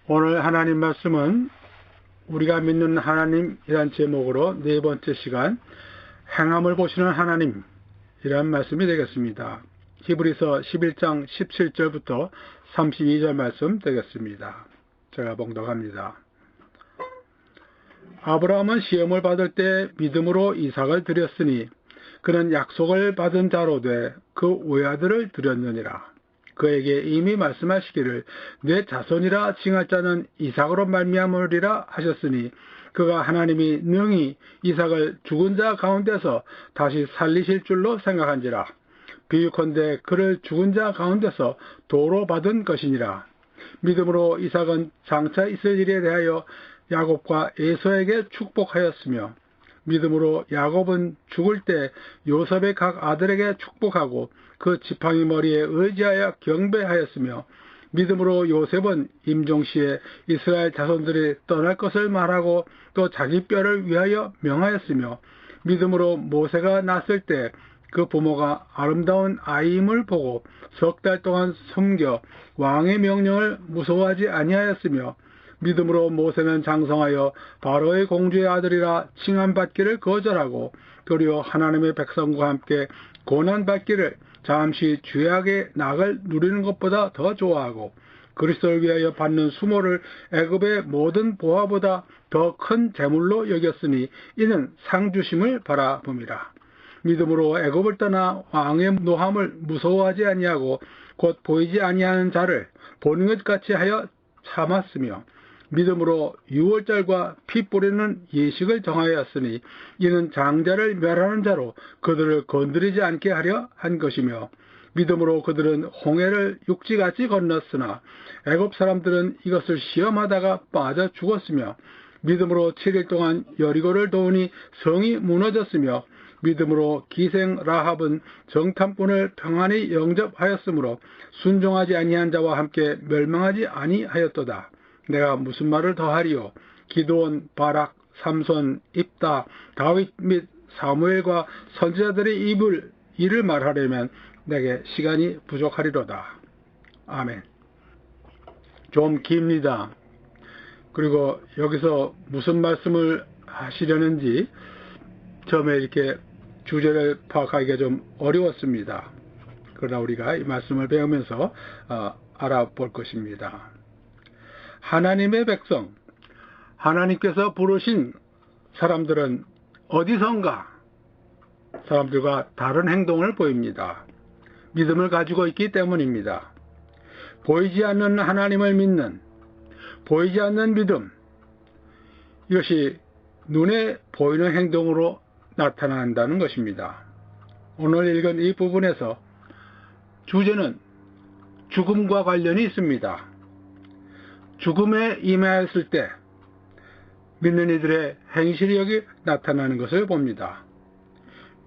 오늘 하나님 말씀은 우리가 믿는 하나님이란 제목으로 네 번째 시간 행함을 보시는 하나님이란 말씀이 되겠습니다. 히브리서 11장 17절부터 32절 말씀 되겠습니다. 제가 봉독합니다. 아브라함은 시험을 받을 때 믿음으로 이삭을 드렸으니 그는 약속을 받은 자로 돼 그 외아들을 드렸느니라. 그에게 이미 말씀하시기를 내 자손이라 칭할 자는 이삭으로 말미암으리라 하셨으니 그가 하나님이 능히 이삭을 죽은 자 가운데서 다시 살리실 줄로 생각한지라. 비유컨대 그를 죽은 자 가운데서 도로 받은 것이니라. 믿음으로 이삭은 장차 있을 일에 대하여 야곱과 에서에게 축복하였으며 믿음으로 야곱은 죽을 때 요셉의 각 아들에게 축복하고 그 지팡이 머리에 의지하여 경배하였으며 믿음으로 요셉은 임종시에 이스라엘 자손들이 떠날 것을 말하고 또 자기 뼈를 위하여 명하였으며 믿음으로 모세가 났을 때 그 부모가 아름다운 아이임을 보고 석 달 동안 숨겨 왕의 명령을 무서워하지 아니하였으며 믿음으로 모세는 장성하여 바로의 공주의 아들이라 칭함받기를 거절하고 도리어 하나님의 백성과 함께 고난받기를 잠시 죄악의 낙을 누리는 것보다 더 좋아하고 그리스도를 위하여 받는 수모를 애굽의 모든 보화보다 더 큰 재물로 여겼으니 이는 상 주심을 바라봅니다. 믿음으로 애굽을 떠나 왕의 노함을 무서워하지 아니하고 곧 보이지 아니하는 자를 보는 것 같이 하여 참았으며 믿음으로 유월절과 피 뿌리는 예식을 정하였으니 이는 장자를 멸하는 자로 그들을 건드리지 않게 하려 한 것이며 믿음으로 그들은 홍해를 육지같이 건넜으나 애굽 사람들은 이것을 시험하다가 빠져 죽었으며 믿음으로 7일 동안 여리고를 도우니 성이 무너졌으며 믿음으로 기생 라합은 정탐꾼을 평안히 영접하였으므로 순종하지 아니한 자와 함께 멸망하지 아니하였도다. 내가 무슨 말을 더하리요? 기드온, 바락, 삼손, 입다, 다윗 및 사무엘과 선지자들의 일을 말하려면 내게 시간이 부족하리로다. 아멘. 좀 깁니다. 그리고 여기서 무슨 말씀을 하시려는지 처음에 이렇게 주제를 파악하기가 좀 어려웠습니다. 그러나 우리가 이 말씀을 배우면서 알아볼 것입니다. 하나님의 백성, 하나님께서 부르신 사람들은 어디선가 사람들과 다른 행동을 보입니다. 믿음을 가지고 있기 때문입니다. 보이지 않는 하나님을 믿는, 보이지 않는 믿음, 이것이 눈에 보이는 행동으로 나타난다는 것입니다. 오늘 읽은 이 부분에서 주제는 죽음과 관련이 있습니다. 죽음에 임하였을 때 믿는 이들의 행실이 여기 나타나는 것을 봅니다.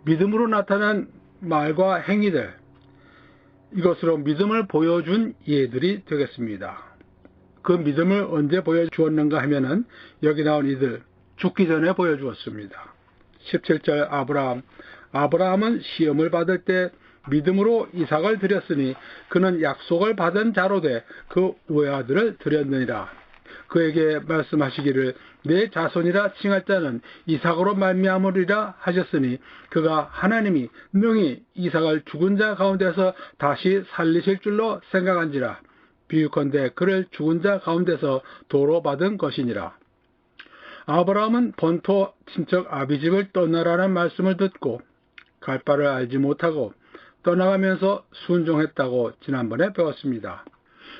믿음으로 나타난 말과 행위들, 이것으로 믿음을 보여준 예들이 되겠습니다. 그 믿음을 언제 보여주었는가 하면은 여기 나온 이들 죽기 전에 보여주었습니다. 17절 아브라함은 시험을 받을 때 믿음으로 이삭을 드렸으니 그는 약속을 받은 자로 돼 그 외아들을 드렸느니라. 그에게 말씀하시기를 내 자손이라 칭할 자는 이삭으로 말미암으리라 하셨으니 그가 하나님이 능히 이삭을 죽은 자 가운데서 다시 살리실 줄로 생각한지라. 비유컨대 그를 죽은 자 가운데서 도로 받은 것이니라. 아브라함은 본토 친척 아비집을 떠나라는 말씀을 듣고 갈 바를 알지 못하고 떠나가면서 순종했다고 지난번에 배웠습니다.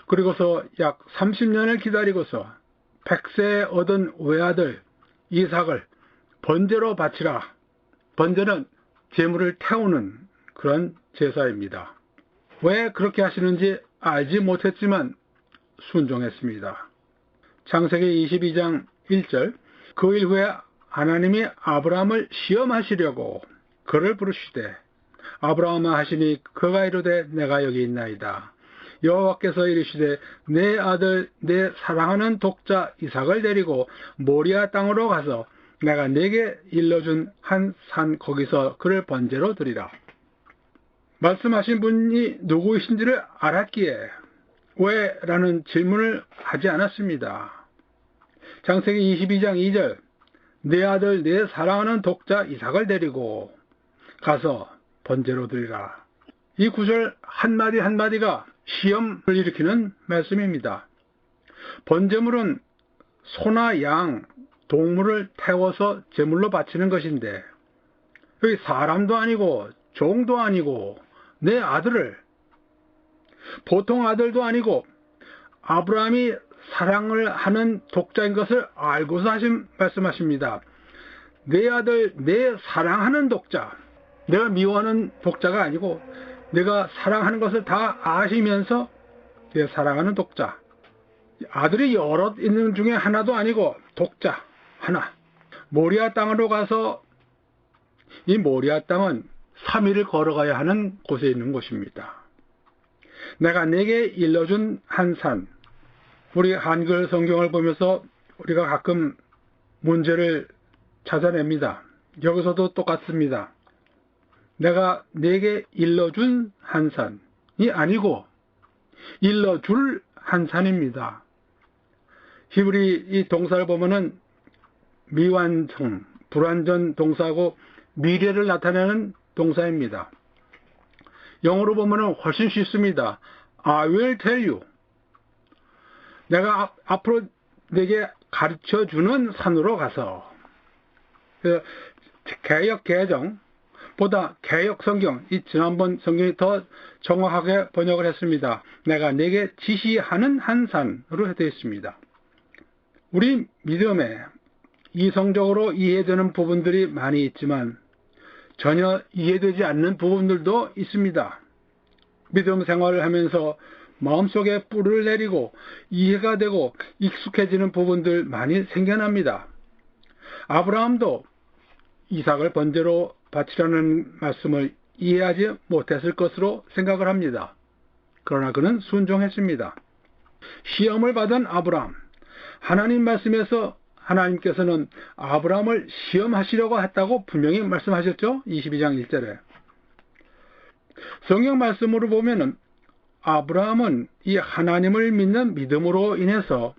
그리고서 약 30년을 기다리고서 100세에 얻은 외아들 이삭을 번제로 바치라. 번제는 제물을 태우는 그런 제사입니다. 왜 그렇게 하시는지 알지 못했지만 순종했습니다. 창세기 22장 1절 그 일 후에 하나님이 아브라함을 시험하시려고 그를 부르시되 아브라함아 하시니 그가 이르되 내가 여기 있나이다. 여호와께서 이르시되 내 아들 내 사랑하는 독자 이삭을 데리고 모리아 땅으로 가서 내가 네게 일러준 한 산 거기서 그를 번제로 드리라. 말씀하신 분이 누구이신지를 알았기에 왜? 라는 질문을 하지 않았습니다. 창세기 22장 2절, 내 아들 내 사랑하는 독자 이삭을 데리고 가서 번제로 드리라. 이 구절 한마디 한마디가 시험을 일으키는 말씀입니다. 번제물은 소나 양, 동물을 태워서 제물로 바치는 것인데 여기 사람도 아니고 종도 아니고 내 아들을, 보통 아들도 아니고 아브라함이 사랑을 하는 독자인 것을 알고서 말씀하십니다. 내 아들, 내 사랑하는 독자, 내가 미워하는 독자가 아니고 내가 사랑하는 것을 다 아시면서 내 사랑하는 독자, 아들이 여럿 있는 중에 하나도 아니고 독자 하나, 모리아 땅으로 가서, 이 모리아 땅은 3일을 걸어가야 하는 곳에 있는 곳입니다. 내가 내게 일러준 한 산, 우리 한글 성경을 보면서 우리가 가끔 문제를 찾아냅니다. 여기서도 똑같습니다. 내가 내게 일러준 한 산이 아니고 일러줄 한 산입니다. 히브리 이 동사를 보면은 미완성, 불완전 동사고 미래를 나타내는 동사입니다. 영어로 보면은 훨씬 쉽습니다. I will tell you. 내가 앞으로 내게 가르쳐주는 산으로 가서, 개역 개정보다 개역 성경, 이 지난번 성경이 더 정확하게 번역을 했습니다. 내가 내게 지시하는 한 산으로 되어 있습니다. 우리 믿음에 이성적으로 이해되는 부분들이 많이 있지만 전혀 이해되지 않는 부분들도 있습니다. 믿음 생활을 하면서 마음속에 뿔을 내리고 이해가 되고 익숙해지는 부분들 많이 생겨납니다. 아브라함도 이삭을 번제로 바치라는 말씀을 이해하지 못했을 것으로 생각을 합니다. 그러나 그는 순종했습니다. 시험을 받은 아브라함, 하나님 말씀에서 하나님께서는 아브라함을 시험하시려고 했다고 분명히 말씀하셨죠? 22장 1절에. 성경 말씀으로 보면은 아브라함은 이 하나님을 믿는 믿음으로 인해서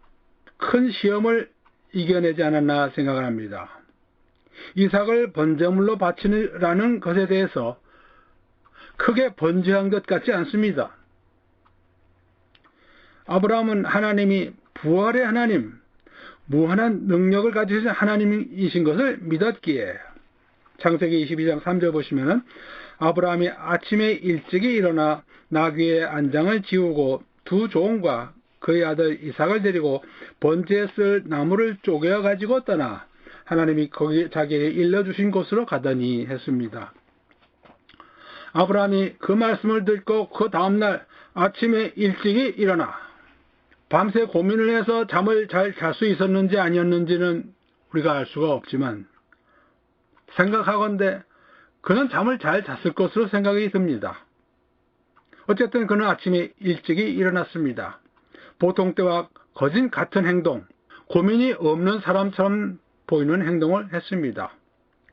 큰 시험을 이겨내지 않았나 생각을 합니다. 이삭을 번제물로 바치라는 것에 대해서 크게 번제한 것 같지 않습니다. 아브라함은 하나님이 부활의 하나님, 무한한 능력을 가지신 하나님이신 것을 믿었기에, 창세기 22장 3절 보시면은 아브라함이 아침에 일찍이 일어나 나귀의 안장을 지우고 두 종과 그의 아들 이삭을 데리고 번제에 쓸 나무를 쪼개어 가지고 떠나 하나님이 거기 자기에게 일러주신 곳으로 가더니 했습니다. 아브라함이 그 말씀을 듣고 그 다음날 아침에 일찍이 일어나 밤새 고민을 해서 잠을 잘 잘 수 있었는지 아니었는지는 우리가 알 수가 없지만 생각하건대 그는 잠을 잘 잤을 것으로 생각이 듭니다. 어쨌든 그는 아침에 일찍이 일어났습니다. 보통 때와 거진 같은 행동, 고민이 없는 사람처럼 보이는 행동을 했습니다.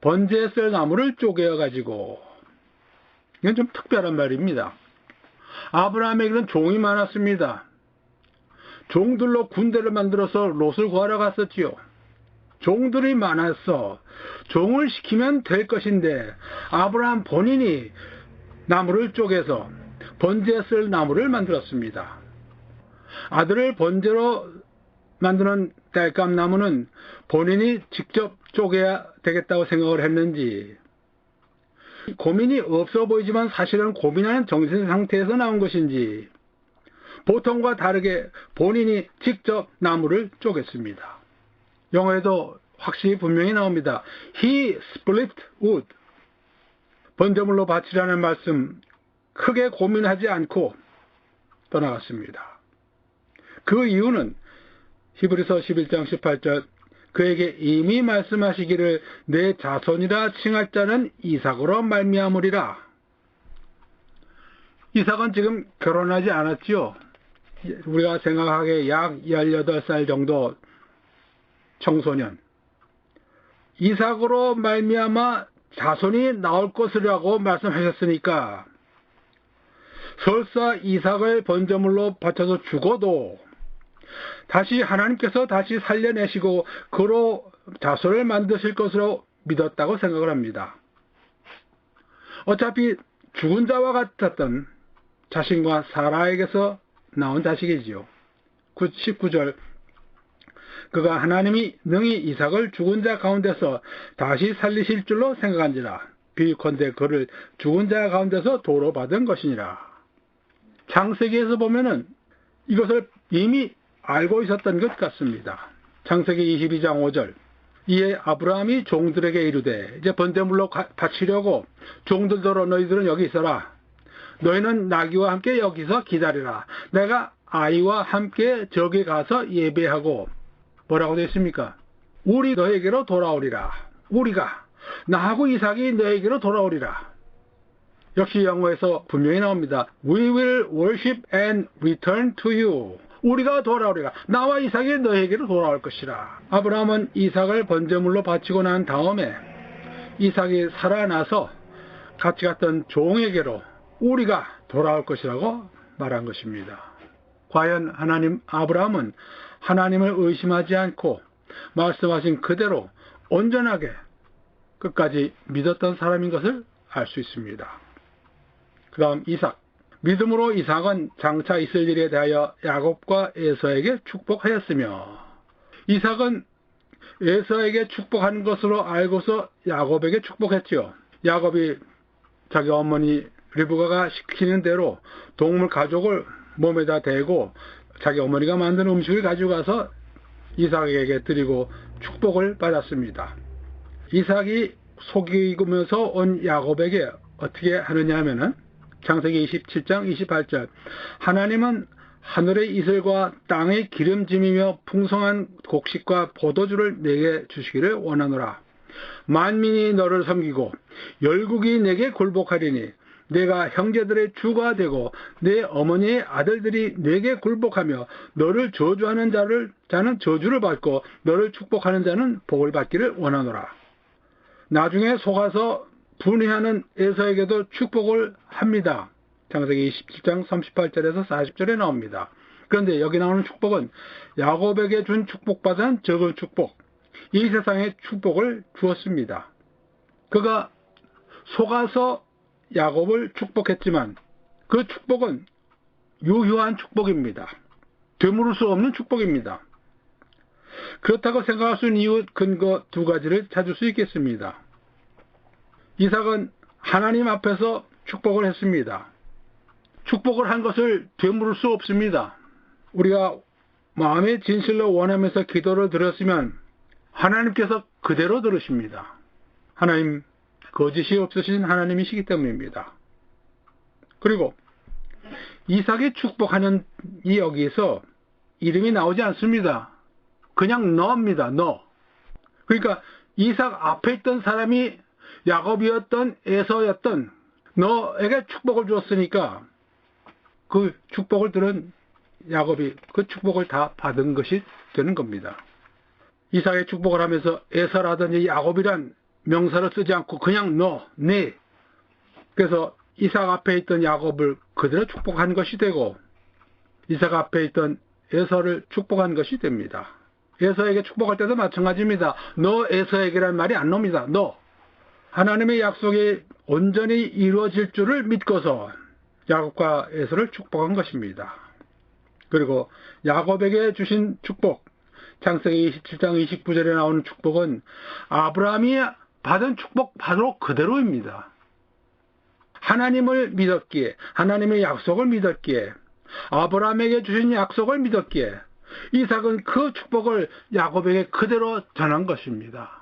번제에 쓸 나무를 쪼개어 가지고, 이건 좀 특별한 말입니다. 아브라함에게는 종이 많았습니다. 종들로 군대를 만들어서 롯을 구하러 갔었지요. 종들이 많아서 종을 시키면 될 것인데 아브라함 본인이 나무를 쪼개서 번제에 쓸 나무를 만들었습니다. 아들을 번제로 만드는 땔감 나무는 본인이 직접 쪼개야 되겠다고 생각을 했는지, 고민이 없어 보이지만 사실은 고민하는 정신 상태에서 나온 것인지 보통과 다르게 본인이 직접 나무를 쪼갰습니다. 영어에도 확실히 분명히 나옵니다. He split wood. 번제물로 바치라는 말씀, 크게 고민하지 않고 떠나갔습니다. 그 이유는 히브리서 11장 18절, 그에게 이미 말씀하시기를 내 자손이라 칭할 자는 이삭으로 말미암으리라. 이삭은 지금 결혼하지 않았지요. 우리가 생각하기에 약 18살 정도 청소년. 이삭으로 말미암아 자손이 나올 것이라고 말씀하셨으니까 설사 이삭을 번제물로 바쳐서 죽어도 다시 하나님께서 다시 살려내시고 그로 자손을 만드실 것으로 믿었다고 생각을 합니다. 어차피 죽은 자와 같았던 자신과 사라에게서 나온 자식이지요. 19절 그가 하나님이 능히 이삭을 죽은 자 가운데서 다시 살리실 줄로 생각한지라 비유컨대 그를 죽은 자 가운데서 도로 받은 것이니라. 창세기에서 보면은 이것을 이미 알고 있었던 것 같습니다. 창세기 22장 5절 이에 아브라함이 종들에게 이르되 이제 번제물로 바치려고 종들더러 너희들은 여기 있어라. 너희는 나귀와 함께 여기서 기다리라. 내가 아이와 함께 저기 가서 예배하고 뭐라고 되어 있습니까? 우리 너에게로 돌아오리라. 우리가 나하고 이삭이 너에게로 돌아오리라. 역시 영어에서 분명히 나옵니다. We will worship and return to you. 우리가 돌아오리라. 나와 이삭이 너에게로 돌아올 것이라. 아브라함은 이삭을 번제물로 바치고 난 다음에 이삭이 살아나서 같이 갔던 종에게로 우리가 돌아올 것이라고 말한 것입니다. 과연 아브라함은 하나님을 의심하지 않고 말씀하신 그대로 온전하게 끝까지 믿었던 사람인 것을 알 수 있습니다. 그 다음 이삭. 믿음으로 이삭은 장차 있을 일에 대하여 야곱과 에서에게 축복하였으며 이삭은 에서에게 축복한 것으로 알고서 야곱에게 축복했지요. 야곱이 자기 어머니 리브가가 시키는 대로 동물 가죽을 몸에다 대고 자기 어머니가 만든 음식을 가지고 가서 이삭에게 드리고 축복을 받았습니다. 이삭이 속이면서 온 야곱에게 어떻게 하느냐 하면은 창세기 27장 28절 하나님은 하늘의 이슬과 땅의 기름짐이며 풍성한 곡식과 포도주를 내게 주시기를 원하노라. 만민이 너를 섬기고 열국이 내게 굴복하리니 내가 형제들의 주가 되고 내 어머니의 아들들이 내게 굴복하며 너를 저주하는 자는 저주를 받고 너를 축복하는 자는 복을 받기를 원하노라. 나중에 속아서 분해하는 에서에게도 축복을 합니다. 창세기 27장 38절에서 40절에 나옵니다. 그런데 여기 나오는 축복은 야곱에게 준 축복보다는 적은 축복, 이 세상에 축복을 주었습니다. 그가 속아서 야곱을 축복했지만 그 축복은 유효한 축복입니다. 되물을 수 없는 축복입니다. 그렇다고 생각할 수 있는 이유 근거 두 가지를 찾을 수 있겠습니다. 이삭은 하나님 앞에서 축복을 했습니다. 축복을 한 것을 되물을 수 없습니다. 우리가 마음의 진실로 원하면서 기도를 드렸으면 하나님께서 그대로 들으십니다. 하나님, 거짓이 없으신 하나님이시기 때문입니다. 그리고 이삭이 축복하는 이 여기서 이름이 나오지 않습니다. 그냥 너입니다. 너. 그러니까 이삭 앞에 있던 사람이 야곱이었던 에서였던 너에게 축복을 주었으니까 그 축복을 들은 야곱이 그 축복을 다 받은 것이 되는 겁니다. 이삭의 축복을 하면서 에서라든지 야곱이란 명사를 쓰지 않고 그냥 너, 네. 그래서 이삭 앞에 있던 야곱을 그대로 축복한 것이 되고 이삭 앞에 있던 에서를 축복한 것이 됩니다. 에서에게 축복할 때도 마찬가지입니다. 너 에서에게란 말이 안 나옵니다. 너. 하나님의 약속이 온전히 이루어질 줄을 믿고서 야곱과 에서를 축복한 것입니다. 그리고 야곱에게 주신 축복, 창세기 27장 29절에 나오는 축복은 아브라함이 받은 축복 바로 그대로입니다. 하나님을 믿었기에, 하나님의 약속을 믿었기에, 아브라함에게 주신 약속을 믿었기에 이삭은 그 축복을 야곱에게 그대로 전한 것입니다.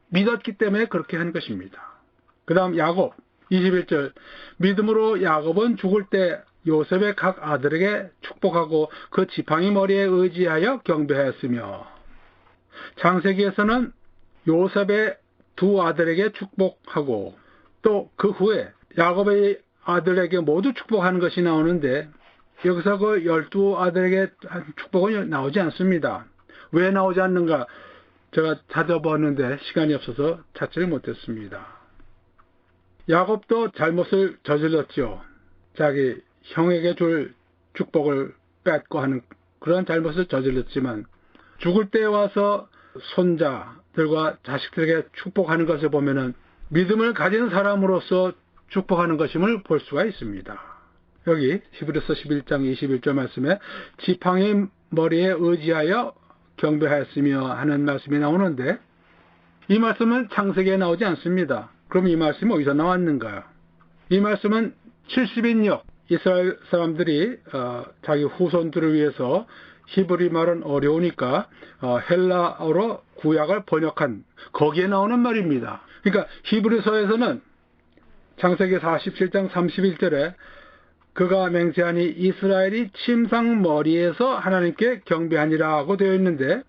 믿었기 때문에 그렇게 한 것입니다. 그 다음 야곱 21절 믿음으로 야곱은 죽을 때 요셉의 각 아들에게 축복하고 그 지팡이 머리에 의지하여 경배하였으며 창세기에서는 요셉의 두 아들에게 축복하고 또 그 후에 야곱의 아들에게 모두 축복하는 것이 나오는데 여기서 그 12아들에게 축복은 나오지 않습니다. 왜 나오지 않는가? 제가 찾아봤는데 시간이 없어서 찾지를 못했습니다. 야곱도 잘못을 저질렀죠. 자기 형에게 줄 축복을 뺏고 하는 그런 잘못을 저질렀지만 죽을 때에 와서 손자들과 자식들에게 축복하는 것을 보면은 믿음을 가진 사람으로서 축복하는 것임을 볼 수가 있습니다. 여기 히브리서 11장 21절 말씀에 지팡이 머리에 의지하여 경배하였으며 하는 말씀이 나오는데 이 말씀은 창세기에 나오지 않습니다. 그럼 이 말씀이 어디서 나왔는가요? 이 말씀은 70인역 이스라엘 사람들이 자기 후손들을 위해서 히브리 말은 어려우니까 헬라어로 구약을 번역한 거기에 나오는 말입니다. 그러니까 히브리서에서는 창세기 47장 31절에 그가 맹세하니 이스라엘이 침상 머리에서 하나님께 경배하니라고 되어 있는데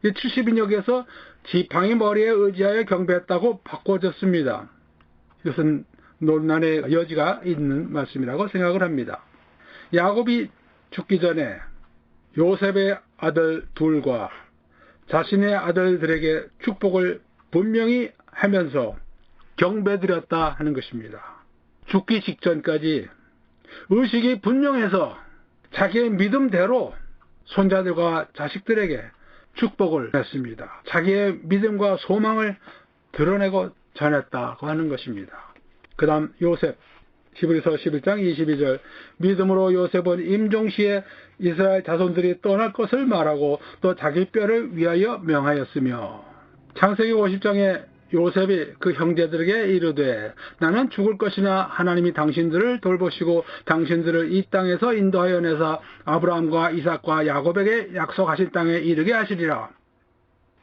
이 70인역에서 지팡이 머리에 의지하여 경배했다고 바꿔졌습니다. 이것은 논란의 여지가 있는 말씀이라고 생각을 합니다. 야곱이 죽기 전에 요셉의 아들 둘과 자신의 아들들에게 축복을 분명히 하면서 경배드렸다 하는 것입니다. 죽기 직전까지 의식이 분명해서 자기의 믿음대로 손자들과 자식들에게 축복을 했습니다. 자기의 믿음과 소망을 드러내고 전했다고 하는 것입니다. 그 다음 요셉 히브리서 11장 22절 믿음으로 요셉은 임종시에 이스라엘 자손들이 떠날 것을 말하고 또 자기 뼈를 위하여 명하였으며 창세기 50장에 요셉이 그 형제들에게 이르되 나는 죽을 것이나 하나님이 당신들을 돌보시고 당신들을 이 땅에서 인도하여 내사 아브라함과 이삭과 야곱에게 약속하신 땅에 이르게 하시리라.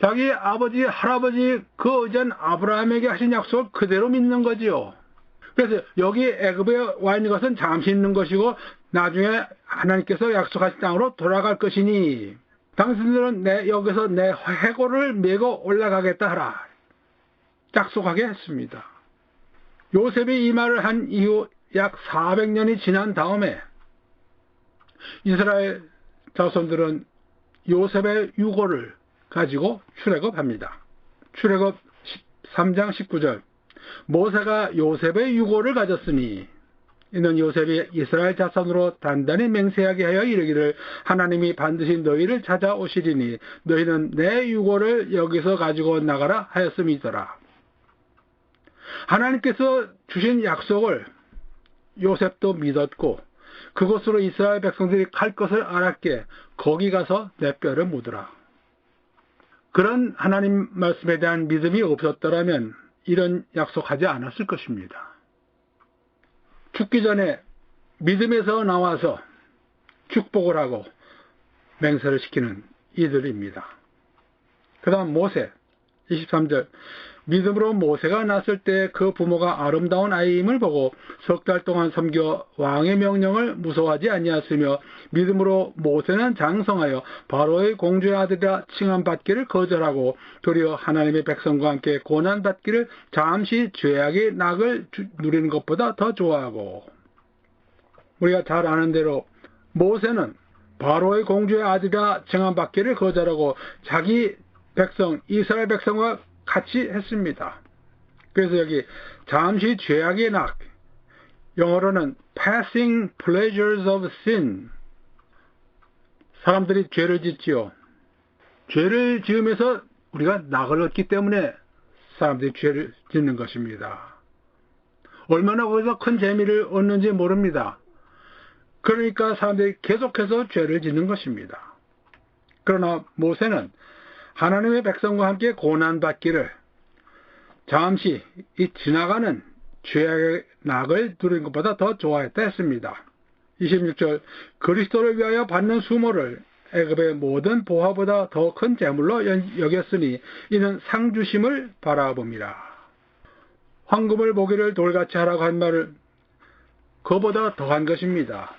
자기 아버지 할아버지 그 의전 아브라함에게 하신 약속을 그대로 믿는 거지요. 그래서 여기 애굽에 와 있는 것은 잠시 있는 것이고 나중에 하나님께서 약속하신 땅으로 돌아갈 것이니 당신들은 여기서 내 해골을 메고 올라가겠다 하라. 약속하게 했습니다. 요셉이 이 말을 한 이후 약 400년이 지난 다음에 이스라엘 자손들은 요셉의 유고를 가지고 출애굽합니다. 출애굽 13장 19절 모세가 요셉의 유고를 가졌으니 이는 요셉이 이스라엘 자손으로 단단히 맹세하게 하여 이르기를 하나님이 반드시 너희를 찾아오시리니 너희는 내 유고를 여기서 가지고 나가라 하였음이더라. 하나님께서 주신 약속을 요셉도 믿었고 그곳으로 이스라엘 백성들이 갈 것을 알았기에 거기 가서 내 뼈를 묻으라. 그런 하나님 말씀에 대한 믿음이 없었더라면 이런 약속하지 않았을 것입니다. 죽기 전에 믿음에서 나와서 축복을 하고 맹세를 시키는 이들입니다. 그 다음 모세 23절 믿음으로 모세가 낳았을 때 그 부모가 아름다운 아이임을 보고 석 달 동안 섬겨 왕의 명령을 무서워하지 아니하였으며 믿음으로 모세는 장성하여 바로의 공주의 아들이라 칭함받기를 거절하고 도리어 하나님의 백성과 함께 고난받기를 잠시 죄악의 낙을 누리는 것보다 더 좋아하고 우리가 잘 아는 대로 모세는 바로의 공주의 아들이라 칭함받기를 거절하고 자기 백성 이스라엘 백성과 같이 했습니다. 그래서 여기 잠시 죄악의 낙 영어로는 passing pleasures of sin 사람들이 죄를 짓지요. 죄를 지으면서 우리가 낙을 얻기 때문에 사람들이 죄를 짓는 것입니다. 얼마나 거기서 큰 재미를 얻는지 모릅니다. 그러니까 사람들이 계속해서 죄를 짓는 것입니다. 그러나 모세는 하나님의 백성과 함께 고난받기를 잠시 이 지나가는 죄악의 낙을 누리는 것보다 더 좋아했다 했습니다. 26절 그리스도를 위하여 받는 수모를 애굽의 모든 보화보다 더 큰 재물로 여겼으니 이는 상주심을 바라봅니다. 황금을 보기를 돌같이 하라고 한 말을 그보다 더한 것입니다.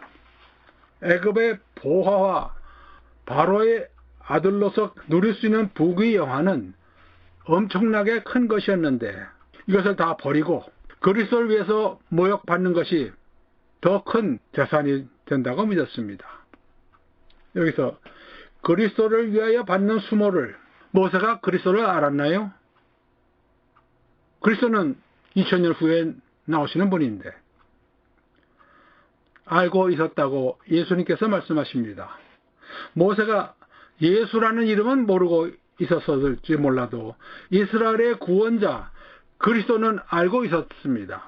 애굽의 보화와 바로의 아들로서 누릴 수 있는 부귀 영화는 엄청나게 큰 것이었는데 이것을 다 버리고 그리스도를 위해서 모욕받는 것이 더 큰 재산이 된다고 믿었습니다. 여기서 그리스도를 위하여 받는 수모를 모세가 그리스도를 알았나요? 그리스도는 2000년 후에 나오시는 분인데 알고 있었다고 예수님께서 말씀하십니다. 모세가 예수라는 이름은 모르고 있었을지 몰라도 이스라엘의 구원자 그리스도는 알고 있었습니다.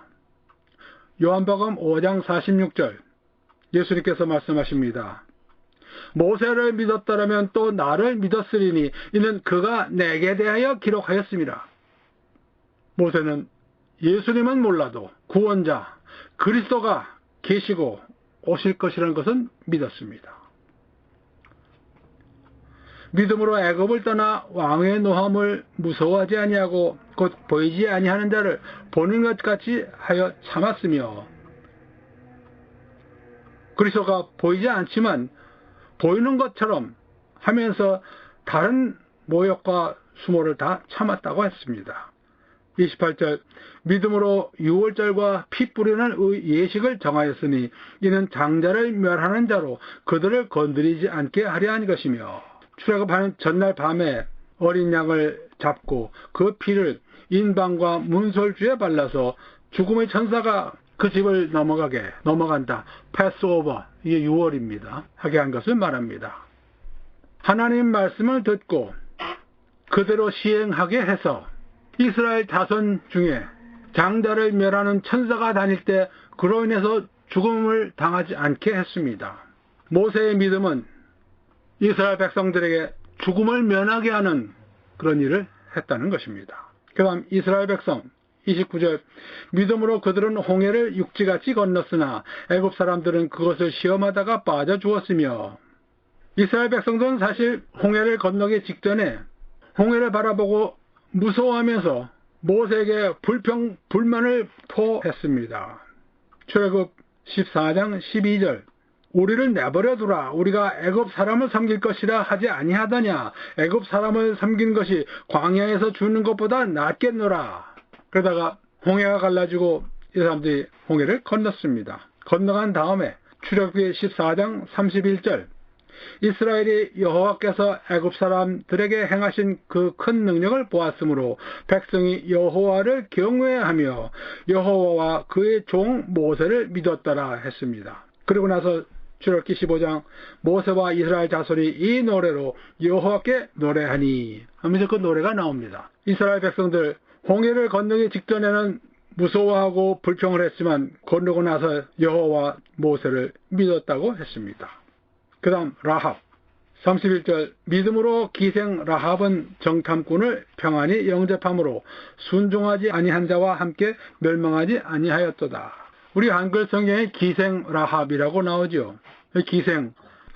요한복음 5장 46절 예수님께서 말씀하십니다. 모세를 믿었더라면 또 나를 믿었으리니 이는 그가 내게 대하여 기록하였습니다. 모세는 예수님은 몰라도 구원자 그리스도가 계시고 오실 것이라는 것은 믿었습니다. 믿음으로 애굽을 떠나 왕의 노함을 무서워하지 아니하고 곧 보이지 아니하는 자를 보는 것 같이 하여 참았으며, 그리스도가 보이지 않지만 보이는 것처럼 하면서 다른 모욕과 수모를 다 참았다고 했습니다. 28절 믿음으로 유월절과 피 뿌리는 예식을 정하였으니 이는 장자를 멸하는 자로 그들을 건드리지 않게 하려 한 것이며, 출애굽하는 전날 밤에 어린 양을 잡고 그 피를 인방과 문설주에 발라서 죽음의 천사가 그 집을 넘어간다. 패스오버, 이게 6월입니다. 하게 한 것을 말합니다. 하나님 말씀을 듣고 그대로 시행하게 해서 이스라엘 자손 중에 장자를 멸하는 천사가 다닐 때 그로 인해서 죽음을 당하지 않게 했습니다. 모세의 믿음은 이스라엘 백성들에게 죽음을 면하게 하는 그런 일을 했다는 것입니다. 그 다음 이스라엘 백성 29절 믿음으로 그들은 홍해를 육지같이 건넜으나 애굽 사람들은 그것을 시험하다가 빠져 죽었으며, 이스라엘 백성들은 사실 홍해를 건너기 직전에 홍해를 바라보고 무서워하면서 모세에게 불만을 토했습니다. 출애굽 14장 12절 우리를 내버려 두라. 우리가 애굽 사람을 섬길 것이라 하지 아니하더냐. 애굽 사람을 섬기는 것이 광야에서 죽는 것보다 낫겠노라. 그러다가 홍해가 갈라지고 이 사람들이 홍해를 건넜습니다. 건너간 다음에 출애굽기 14장 31절 이스라엘이 여호와께서 애굽 사람들에게 행하신 그 큰 능력을 보았으므로 백성이 여호와를 경외하며 여호와와 그의 종 모세를 믿었더라 했습니다. 그리고 나서 출애굽기 15장 모세와 이스라엘 자손이 이 노래로 여호와께 노래하니 하면서 그 노래가 나옵니다. 이스라엘 백성들 홍해를 건너기 직전에는 무서워하고 불평을 했지만 건너고 나서 여호와 모세를 믿었다고 했습니다. 그 다음 라합 31절 믿음으로 기생 라합은 정탐꾼을 평안히 영접함으로 순종하지 아니한 자와 함께 멸망하지 아니하였도다. 우리 한글 성경에 기생 라합이라고 나오죠. 기생,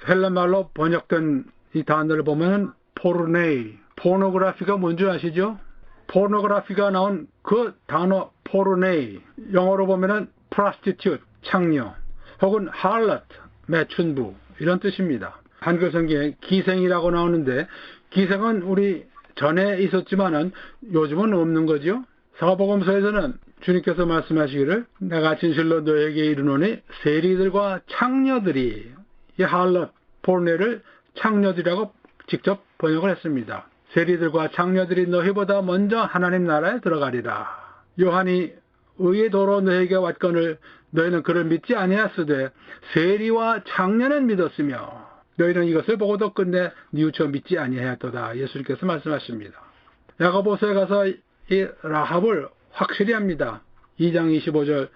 헬라말로 번역된 이 단어를 보면 포르네이, 포노그라피가 뭔지 아시죠? 포노그라피가 나온 그 단어 포르네이, 영어로 보면은 prostitute, 창녀, 혹은 harlot, 매춘부 이런 뜻입니다. 한글 성경에 기생이라고 나오는데 기생은 우리 전에 있었지만은 요즘은 없는 거죠. 사복음서에서는 주님께서 말씀하시기를 내가 진실로 너에게 이르노니 세리들과 창녀들이 이 할럿, 포르네를 창녀들이라고 직접 번역을 했습니다. 세리들과 창녀들이 너희보다 먼저 하나님 나라에 들어가리라. 요한이 의의 도로 너에게 왔거늘 너희는 그를 믿지 아니하였으되 세리와 창녀는 믿었으며 너희는 이것을 보고도 끝내 뉘우쳐 믿지 아니하였도다. 예수님께서 말씀하십니다. 야고보서에 가서 이 라합을 확실히 합니다. 2장 25절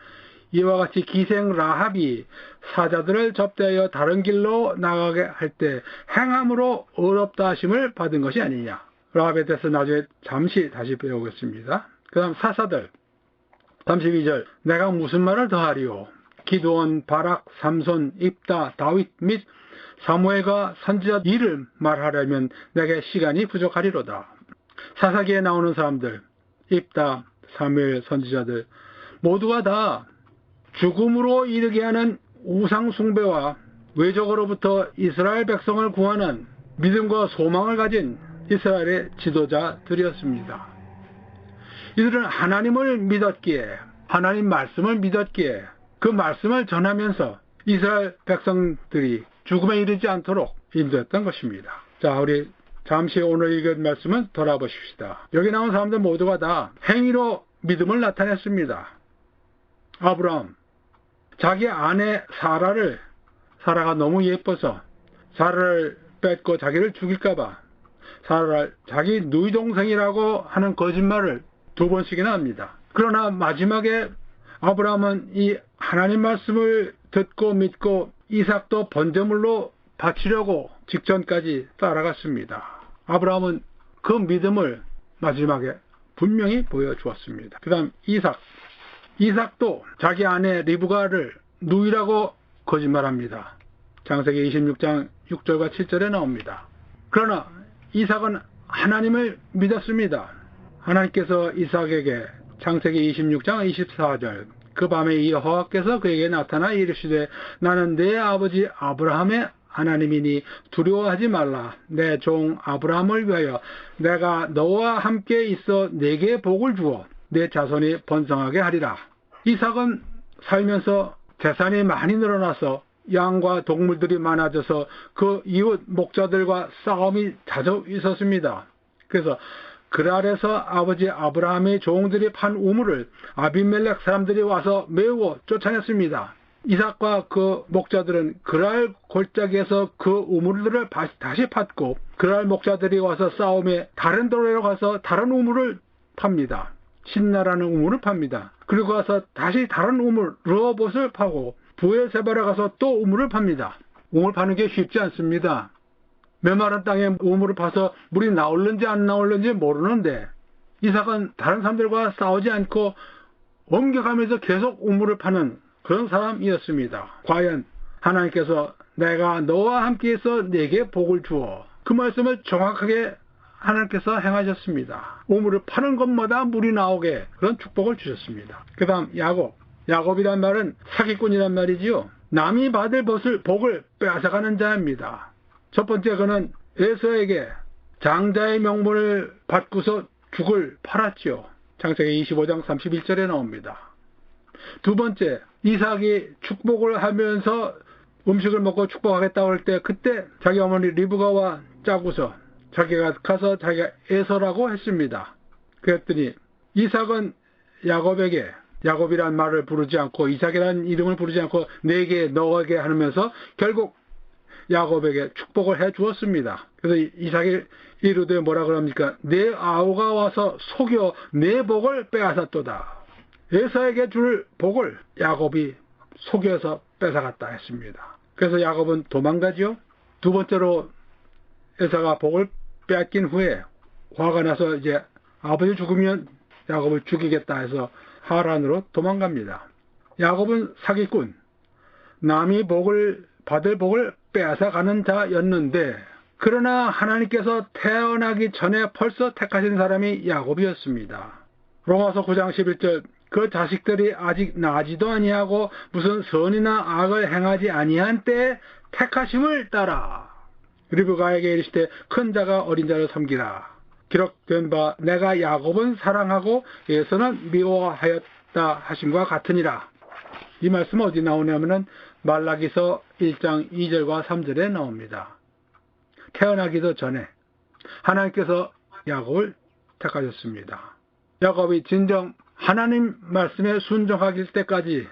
이와 같이 기생 라합이 사자들을 접대하여 다른 길로 나가게 할 때 행함으로 의롭다 하심을 받은 것이 아니냐. 라합에 대해서 나중에 잠시 다시 배우겠습니다. 그 다음 사사들 32절 내가 무슨 말을 더하리요. 기드온, 바락, 삼손, 입다, 다윗 및 사무엘과 선지자 일을 말하려면 내게 시간이 부족하리로다. 사사기에 나오는 사람들 입다, 사무엘, 선지자들 모두가 다 죽음으로 이르게 하는 우상 숭배와 외적으로부터 이스라엘 백성을 구하는 믿음과 소망을 가진 이스라엘의 지도자들이었습니다. 이들은 하나님을 믿었기에 하나님 말씀을 믿었기에 그 말씀을 전하면서 이스라엘 백성들이 죽음에 이르지 않도록 인도했던 것입니다. 자, 우리 잠시 오늘 읽은 말씀은 돌아보십시다. 여기 나온 사람들 모두가 다 행위로 믿음을 나타냈습니다. 아브라함 자기 아내 사라가 너무 예뻐서 사라를 뺏고 자기를 죽일까봐 사라를 자기 누이 동생이라고 하는 거짓말을 2번씩이나 합니다. 그러나 마지막에 아브라함은 이 하나님 말씀을 듣고 믿고 이삭도 번제물로 바치려고 직전까지 따라갔습니다. 아브라함은 그 믿음을 마지막에 분명히 보여주었습니다. 그 다음 이삭도 자기 아내 리브가를 누이라고 거짓말합니다. 창세기 26장 6절과 7절에 나옵니다. 그러나 이삭은 하나님을 믿었습니다. 하나님께서 이삭에게 창세기 26장 24절 그 밤에 여호와께서 그에게 나타나 이르시되 나는 내 아버지 아브라함의 하나님이니 두려워하지 말라. 내 종 아브라함을 위하여 내가 너와 함께 있어 내게 복을 주어 내 자손이 번성하게 하리라. 이삭은 살면서 재산이 많이 늘어나서 양과 동물들이 많아져서 그 이웃 목자들과 싸움이 자주 있었습니다. 그래서 그랄에서 아버지 아브라함의 종들이 판 우물을 아비멜렉 사람들이 와서 메우고 쫓아냈습니다. 이삭과 그 목자들은 그랄 골짜기에서 그 우물들을 다시 팠고 그랄 목자들이 와서 싸움에 다른 도로로 가서 다른 우물을 팝니다. 신나라는 우물을 팝니다. 그리고 가서 다시 다른 우물 르호봇을 파고 부엘세바에 가서 또 우물을 팝니다. 우물 파는 게 쉽지 않습니다. 메마른 땅에 우물을 파서 물이 나올는지 안 나올는지 모르는데 이삭은 다른 사람들과 싸우지 않고 옮겨가면서 계속 우물을 파는 그런 사람이었습니다. 과연 하나님께서 내가 너와 함께해서 내게 복을 주어 그 말씀을 정확하게 하나님께서 행하셨습니다. 우물을 파는 것마다 물이 나오게 그런 축복을 주셨습니다. 그 다음 야곱이란 말은 사기꾼이란 말이지요. 남이 받을 복을 빼앗아가는 자입니다. 첫 번째 그는 에서에게 장자의 명분을 받고서 죽을 팔았지요. 창세기 25장 31절에 나옵니다. 두 번째 이삭이 축복을 하면서 음식을 먹고 축복하겠다고 할 때 그때 자기 어머니 리브가와 짜고서 자기가 가서 자기가 에서라고 했습니다. 그랬더니 이삭은 야곱에게 야곱이란 말을 부르지 않고 이삭이라는 이름을 부르지 않고 내게 너에게 하면서 결국 야곱에게 축복을 해 주었습니다. 그래서 이삭이 이르되 뭐라 그럽니까? 내 아우가 와서 속여 내 복을 빼앗았도다. 에서에게 줄 복을 야곱이 속여서 뺏어갔다 했습니다. 그래서 야곱은 도망가지요. 두 번째로 에서가 복을 빼앗긴 후에 화가 나서 이제 아버지 죽으면 야곱을 죽이겠다 해서 하란으로 도망갑니다. 야곱은 사기꾼, 남이 받을 복을 빼앗아가는 자였는데 그러나 하나님께서 태어나기 전에 벌써 택하신 사람이 야곱이었습니다. 로마서 9장 11절 그 자식들이 아직 나지도 아니하고 무슨 선이나 악을 행하지 아니한 때에 택하심을 따라 리브가에게 이르시되 큰 자가 어린 자를 섬기라. 기록된 바 내가 야곱은 사랑하고 에서는 미워하였다 하심과 같으니라. 이 말씀 어디 나오냐면은 말라기서 1장 2절과 3절에 나옵니다. 태어나기도 전에 하나님께서 야곱을 택하셨습니다. 야곱이 진정 하나님 말씀에 순종하길 때까지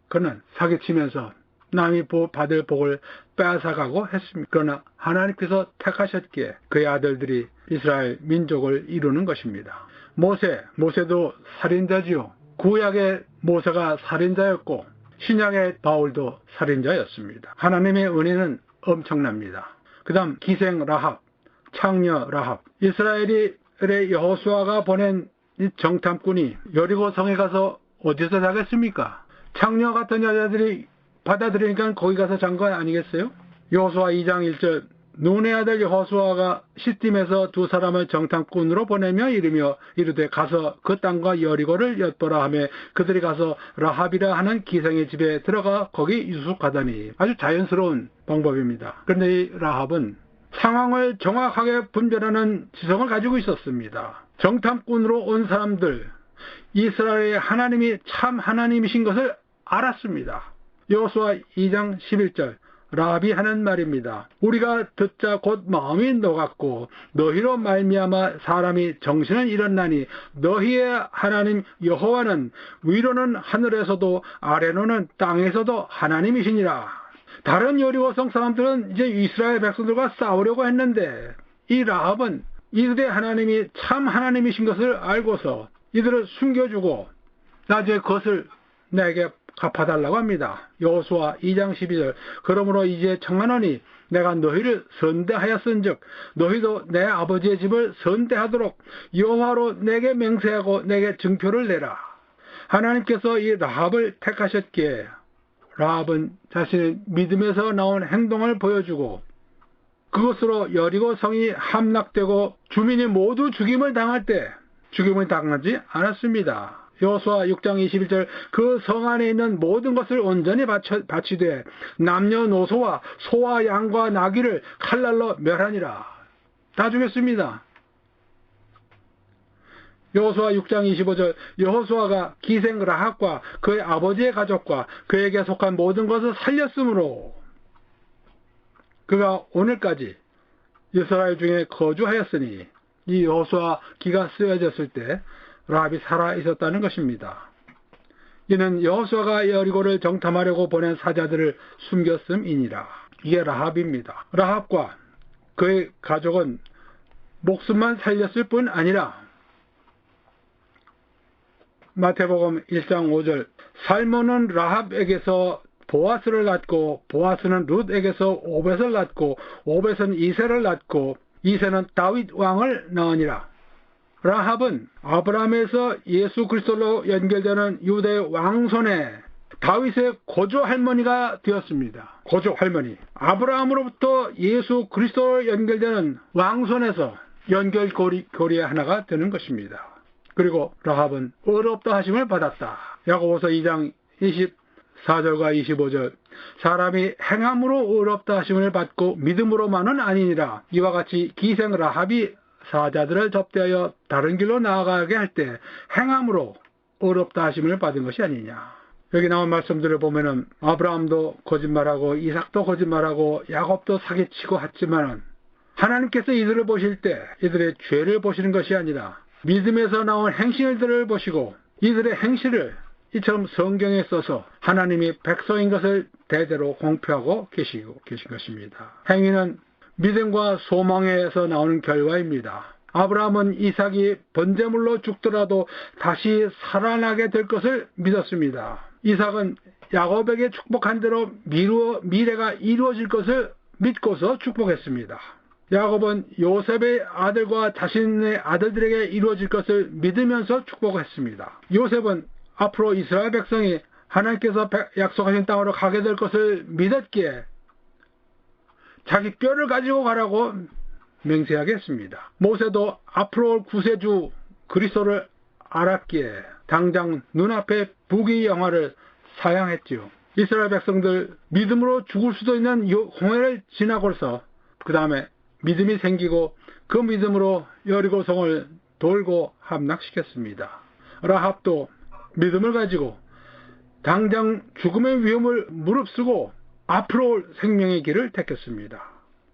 그는 사기치면서 남이 받을 복을 빼앗아가고 했습니다. 그러나 하나님께서 택하셨기에 그의 아들들이 이스라엘 민족을 이루는 것입니다. 모세도 살인자지요. 구약의 모세가 살인자였고 신약의 바울도 살인자였습니다. 하나님의 은혜는 엄청납니다. 그 다음 기생 라합, 창녀 라합. 이스라엘의 여호수아가 보낸 이 정탐꾼이 여리고 성에 가서 어디서 자겠습니까? 창녀 같은 여자들이 받아들이니까 거기 가서 잔 거 아니겠어요? 여호수아 2장 1절 눈의 아들 여호수아가 시딤에서 두 사람을 정탐꾼으로 보내며 이르되 가서 그 땅과 여리고를 엿보라 하며 그들이 가서 라합이라 하는 기생의 집에 들어가 거기 유숙하다니. 아주 자연스러운 방법입니다. 그런데 이 라합은 상황을 정확하게 분별하는 지성을 가지고 있었습니다. 정탐꾼으로 온 사람들, 이스라엘의 하나님이 참 하나님이신 것을 알았습니다. 여호수아 2장 11절 라합이 하는 말입니다. 우리가 듣자 곧 마음이 녹았고 너희로 말미암아 사람이 정신을 잃었나니 너희의 하나님 여호와는 위로는 하늘에서도 아래로는 땅에서도 하나님이시니라. 다른 여리고성 사람들은 이제 이스라엘 백성들과 싸우려고 했는데 이 라합은 이들의 하나님이 참 하나님이신 것을 알고서 이들을 숨겨주고 나중에 그것을 내게 갚아달라고 합니다. 여호수아 2장 12절 그러므로 이제 청하노니 내가 너희를 선대하였은즉 너희도 내 아버지의 집을 선대하도록 여호와로 내게 맹세하고 내게 증표를 내라. 하나님께서 이 라합을 택하셨기에 라합은 자신의 믿음에서 나온 행동을 보여주고 그것으로 여리고 성이 함락되고 주민이 모두 죽임을 당할 때 죽임을 당하지 않았습니다. 여호수아 6장 21절 그 성 안에 있는 모든 것을 온전히 바치되 남녀노소와 소와 양과 나귀를 칼날로 멸하니라. 다 죽였습니다. 여호수아 6장 25절 여호수아가 기생 라합과 그의 아버지의 가족과 그에게 속한 모든 것을 살렸으므로 그가 오늘까지 이스라엘 중에 거주하였으니 이 여호수아 기가 쓰여졌을 때 라합이 살아 있었다는 것입니다. 이는 여호수아가 여리고를 정탐하려고 보낸 사자들을 숨겼음이니라. 이게 라합입니다. 라합과 그의 가족은 목숨만 살렸을 뿐 아니라 마태복음 1장 5절 살몬은 라합에게서 보아스를 낳고 보아스는 룻에게서 오벳을 낳고 오벳은 이새를 낳고 이새는 다윗 왕을 낳으니라. 라합은 아브라함에서 예수 그리스도로 연결되는 유대의 왕손의 다윗의 고조 할머니가 되었습니다. 고조 할머니. 아브라함으로부터 예수 그리스도로 연결되는 왕손에서 연결고리의 하나가 되는 것입니다. 그리고 라합은 의롭다 하심을 받았다. 야고보서 2장 24절과 25절 사람이 행함으로 의롭다 하심을 받고 믿음으로만은 아니니라. 이와 같이 기생 라합이 사자들을 접대하여 다른 길로 나아가게 할 때 행함으로 의롭다 하심을 받은 것이 아니냐. 여기 나온 말씀들을 보면은 아브라함도 거짓말하고 이삭도 거짓말하고 야곱도 사기치고 했지만은 하나님께서 이들을 보실 때 이들의 죄를 보시는 것이 아니라 믿음에서 나온 행실들을 보시고 이들의 행실을 이처럼 성경에 써서 하나님이 백성인 것을 대대로 공표하고 계신 것입니다. 행위는 믿음과 소망에서 나오는 결과입니다. 아브라함은 이삭이 번제물로 죽더라도 다시 살아나게 될 것을 믿었습니다. 이삭은 야곱에게 축복한 대로 미래가 이루어질 것을 믿고서 축복했습니다. 야곱은 요셉의 아들과 자신의 아들들에게 이루어질 것을 믿으면서 축복했습니다. 요셉은 앞으로 이스라엘 백성이 하나님께서 약속하신 땅으로 가게 될 것을 믿었기에 자기 뼈를 가지고 가라고 맹세하게 했습니다. 모세도 앞으로 올 구세주 그리스도를 알았기에 당장 눈앞에 부귀영화를 사양했지요. 이스라엘 백성들 믿음으로 죽을 수도 있는 홍해를 지나고서 그 다음에 믿음이 생기고 그 믿음으로 여리고성을 돌고 함락시켰습니다. 라합도 믿음을 가지고 당장 죽음의 위험을 무릅쓰고 앞으로 올 생명의 길을 택했습니다.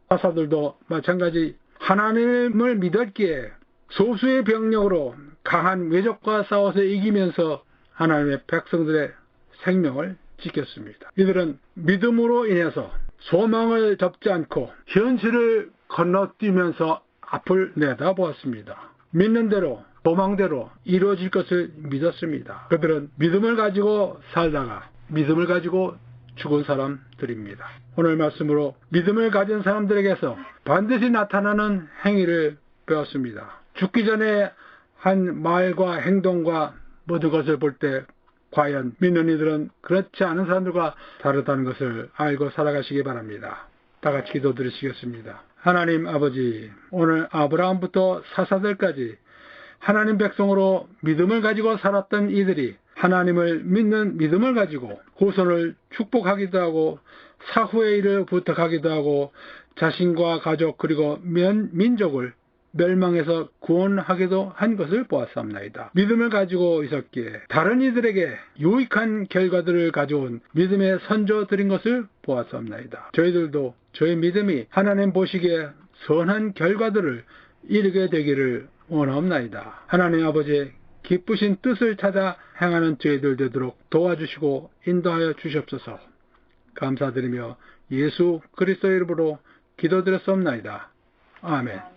사사들도 마찬가지 하나님을 믿었기에 소수의 병력으로 강한 외적과 싸워서 이기면서 하나님의 백성들의 생명을 지켰습니다. 이들은 믿음으로 인해서 소망을 접지 않고 현실을 건너뛰면서 앞을 내다보았습니다. 믿는 대로 소망대로 이루어질 것을 믿었습니다. 그들은 믿음을 가지고 살다가 믿음을 가지고 죽은 사람들입니다. 오늘 말씀으로 믿음을 가진 사람들에게서 반드시 나타나는 행위를 배웠습니다. 죽기 전에 한 말과 행동과 모든 것을 볼 때 과연 믿는 이들은 그렇지 않은 사람들과 다르다는 것을 알고 살아가시기 바랍니다. 다 같이 기도드리시겠습니다. 하나님 아버지, 오늘 아브라함부터 사사들까지 하나님 백성으로 믿음을 가지고 살았던 이들이 하나님을 믿는 믿음을 가지고 후손을 축복하기도 하고 사후의 일을 부탁하기도 하고 자신과 가족 그리고 민족을 멸망에서 구원하게도 한 것을 보았사옵나이다. 믿음을 가지고 있었기에 다른 이들에게 유익한 결과들을 가져온 믿음의 선조 드린 것을 보았사옵나이다. 저희들도 저희 믿음이 하나님 보시기에 선한 결과들을 이루게 되기를 원하옵나이다. 하나님 아버지의 기쁘신 뜻을 찾아 행하는 저희들 되도록 도와주시고 인도하여 주시옵소서. 감사드리며 예수 그리스도의 이름으로 기도드렸사옵나이다. 아멘.